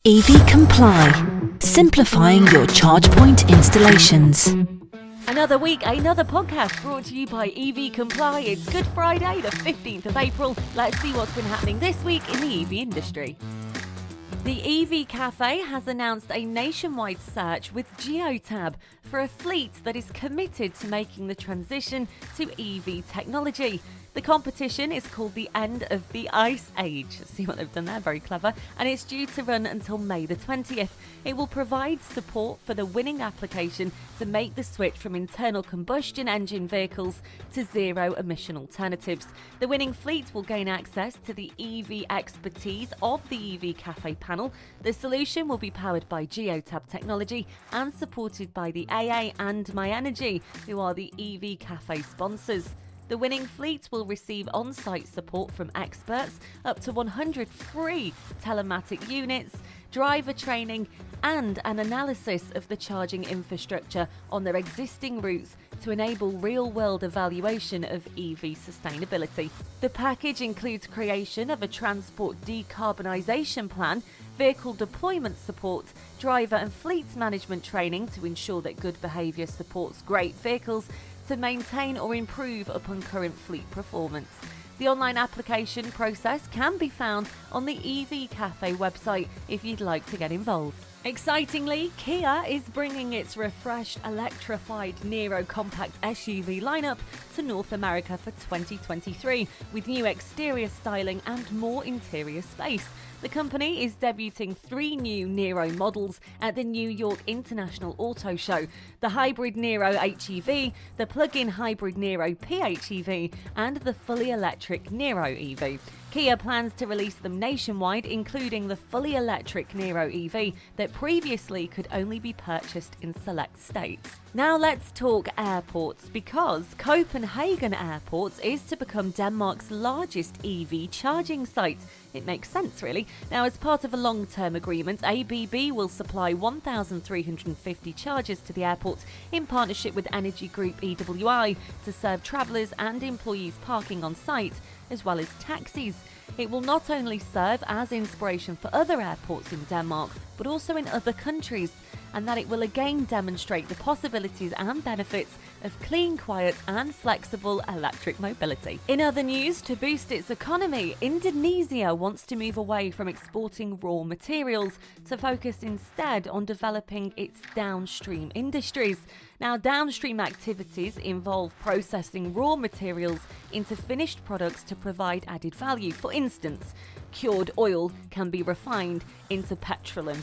EV Comply, simplifying your charge point installations. Another week, another podcast brought to you by EV Comply. It's Good Friday, the 15th of April. Let's see what's been happening this week in the EV industry. The EV Café has announced a nationwide search with Geotab for a fleet that is committed to making the transition to EV technology. The competition is called the End of the Ice Age. See what they've done there? Very clever. And it's due to run until May the 20th. It will provide support for the winning application to make the switch from internal combustion engine vehicles to zero-emission alternatives. The winning fleet will gain access to the EV expertise of the EV Café panel. The solution will be powered by Geotab technology and supported by the AA and MyEnergy, who are the EV Café sponsors. The winning fleet will receive on-site support from experts, up to 100 free telematic units, driver training, and an analysis of the charging infrastructure on their existing routes to enable real-world evaluation of EV sustainability. The package includes creation of a transport decarbonisation plan, vehicle deployment support, driver and fleet management training to ensure that good behaviour supports great vehicles, to maintain or improve upon current fleet performance. The online application process can be found on the EV Café website if you'd like to get involved. Excitingly, Kia is bringing its refreshed electrified Niro compact SUV lineup to North America for 2023 with new exterior styling and more interior space. The company is debuting 3 new Niro models at the New York International Auto Show: the hybrid Niro HEV, the plug-in hybrid Niro PHEV, and the fully electric Niro EV. Kia plans to release them nationwide, including the fully electric Niro EV that previously could only be purchased in select states. Now let's talk airports, because Copenhagen Airport is to become Denmark's largest EV charging site. It makes sense, really. Now, as part of a long-term agreement, ABB will supply 1,350 chargers to the airport in partnership with energy group EWI to serve travellers and employees parking on site, as well as taxis. It will not only serve as inspiration for other airports in Denmark, but also in other countries, and that it will again demonstrate the possibilities and benefits of clean, quiet and flexible electric mobility. In other news, to boost its economy, Indonesia wants to move away from exporting raw materials to focus instead on developing its downstream industries. Now, downstream activities involve processing raw materials into finished products to provide added value. For instance, cured oil can be refined into petroleum,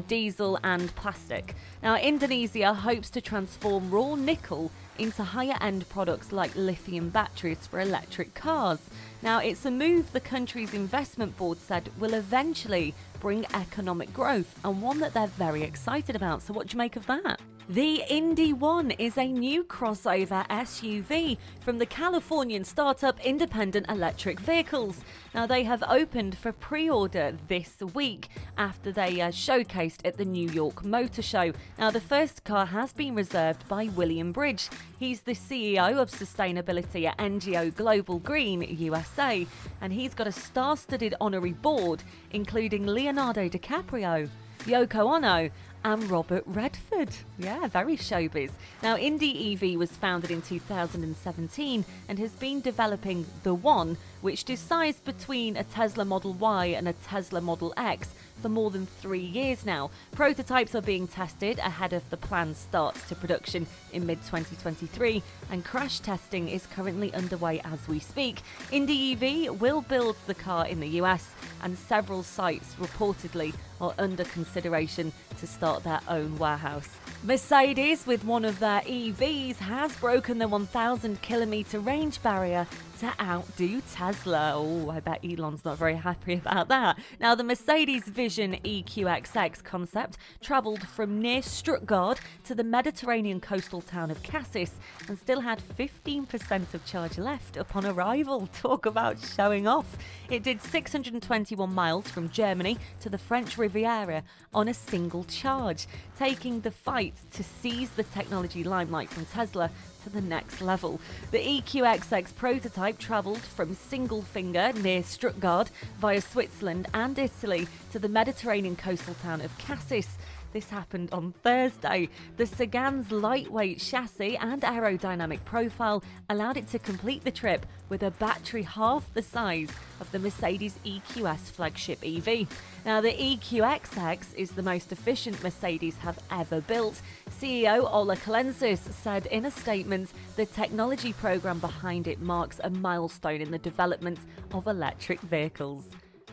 diesel and plastic. Now, Indonesia hopes to transform raw nickel into higher-end products like lithium batteries for electric cars. Now, it's a move the country's investment board said will eventually bring economic growth, and one that they're very excited about. So what do you make of that? The Indi One is a new crossover SUV from the Californian startup Independent Electric Vehicles. Now, they have opened for pre-order this week after they showcased at the New York Motor Show. Now, the first car has been reserved by William Bridge. He's the CEO of sustainability at NGO Global Green USA, and he's got a star-studded honorary board, including Leonardo DiCaprio, Yoko Ono, and Robert Redford. Yeah, very showbiz. Now, Indi EV was founded in 2017 and has been developing the One, which decides between a Tesla Model Y and a Tesla Model X for more than 3 years now. Prototypes are being tested ahead of the planned start to production in mid-2023, and crash testing is currently underway as we speak. Indi EV will build the car in the US, and several sites reportedly are under consideration to start their own warehouse. Mercedes, with one of their EVs, has broken the 1,000-kilometre range barrier to outdo Tesla. Oh, I bet Elon's not very happy about that. Now, the Mercedes Vision EQXX concept travelled from near Stuttgart to the Mediterranean coastal town of Cassis and still had 15% of charge left upon arrival. Talk about showing off. It did 621 miles from Germany to the French Riviera on a single charge, taking the fight to seize the technology limelight from Tesla to the next level. The EQXX prototype travelled from Singelfinger near Stuttgart via Switzerland and Italy to the Mediterranean coastal town of Cassis. This happened on Thursday. The Sagan's lightweight chassis and aerodynamic profile allowed it to complete the trip with a battery half the size of the Mercedes EQS flagship EV. Now, the EQXX is the most efficient Mercedes have ever built. CEO Ola Kalensis said in a statement, the technology program behind it marks a milestone in the development of electric vehicles.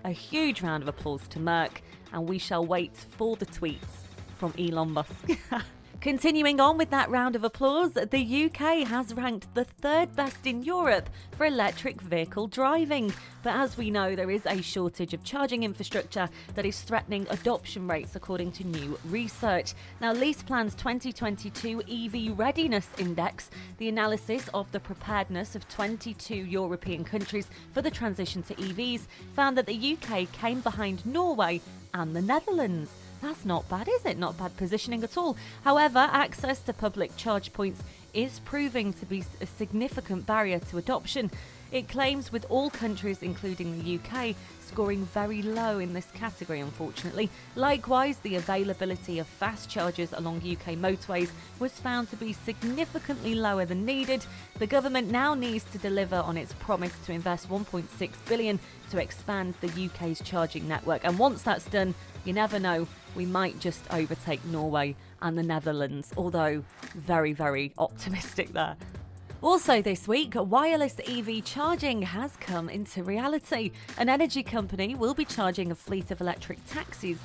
A huge round of applause to Merck, and we shall wait for the tweets from Elon Musk. Continuing on with that round of applause, the UK has ranked the third best in Europe for electric vehicle driving. But as we know, there is a shortage of charging infrastructure that is threatening adoption rates, according to new research. Now, LeasePlan's 2022 EV Readiness Index, the analysis of the preparedness of 22 European countries for the transition to EVs, found that the UK came behind Norway and the Netherlands. That's not bad, is it? Not bad positioning at all. However, access to public charge points is proving to be a significant barrier to adoption. It claims with all countries, including the UK, scoring very low in this category, unfortunately. Likewise, the availability of fast chargers along UK motorways was found to be significantly lower than needed. The government now needs to deliver on its promise to invest £1.6 billion to expand the UK's charging network. And once that's done, you never know, we might just overtake Norway and the Netherlands, although very, very optimistic there. Also this week, wireless EV charging has come into reality. An energy company will be charging a fleet of electric taxis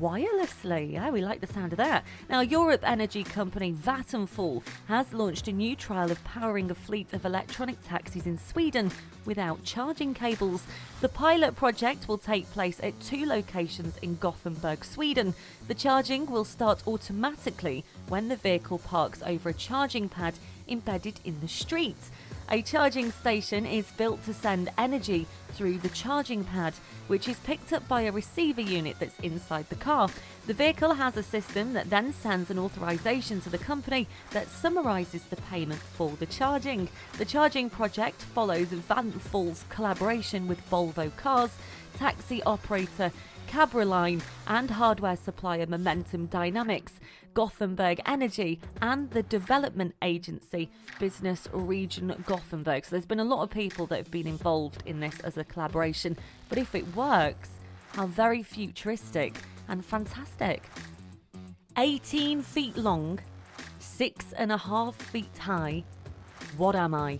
wirelessly. Yeah, we like the sound of that. Now, Europe energy company Vattenfall has launched a new trial of powering a fleet of electronic taxis in Sweden without charging cables. The pilot project will take place at 2 locations in Gothenburg, Sweden. The charging will start automatically when the vehicle parks over a charging pad embedded in the street. A charging station is built to send energy through the charging pad, which is picked up by a receiver unit that's inside the car. The vehicle has a system that then sends an authorization to the company that summarizes the payment for the charging. The charging project follows Vattenfall's collaboration with Volvo Cars, taxi operator Cabroline, and hardware supplier Momentum Dynamics, Gothenburg Energy, and the development agency Business Region Gothenburg. So there's been a lot of people that have been involved in this as a collaboration. But if it works, how very futuristic and fantastic. 18 feet long, 6.5 feet high. What am I?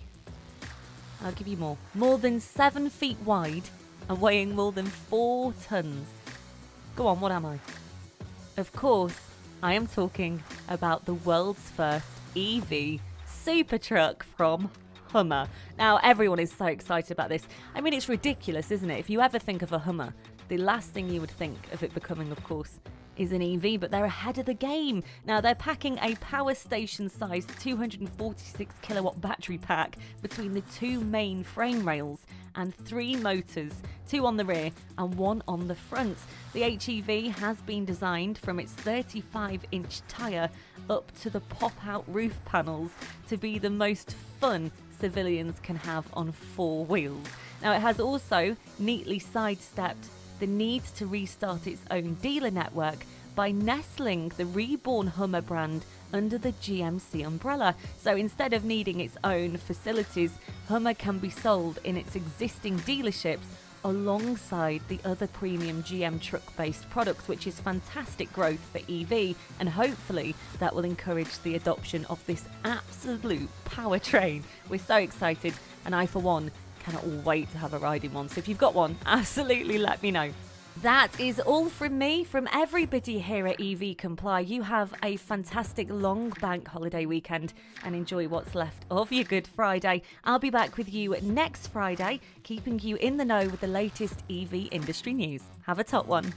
I'll give you more. More than 7 feet wide and weighing more than 4 tons. Go on, what am I? Of course, I am talking about the world's first EV super truck from Hummer. Now, everyone is so excited about this. I mean, it's ridiculous, isn't it? If you ever think of a Hummer, the last thing you would think of it becoming, of course, is an EV, but they're ahead of the game. Now, they're packing a power station-sized 246 kilowatt battery pack between the 2 main frame rails and 3 motors, 2 on the rear and 1 on the front. The HEV has been designed from its 35-inch tyre up to the pop-out roof panels to be the most fun civilians can have on 4 wheels. Now, it has also neatly sidestepped the need to restart its own dealer network by nestling the reborn Hummer brand under the GMC umbrella. So instead of needing its own facilities, Hummer can be sold in its existing dealerships alongside the other premium GM truck-based products, which is fantastic growth for EV, and hopefully that will encourage the adoption of this absolute powertrain. We're so excited, and I, for one, cannot wait to have a ride in one. So if you've got one, absolutely let me know. That is all from me, from everybody here at EV Comply. You have a fantastic long bank holiday weekend and enjoy what's left of your Good Friday. I'll be back with you next Friday, keeping you in the know with the latest EV industry news. Have a top one.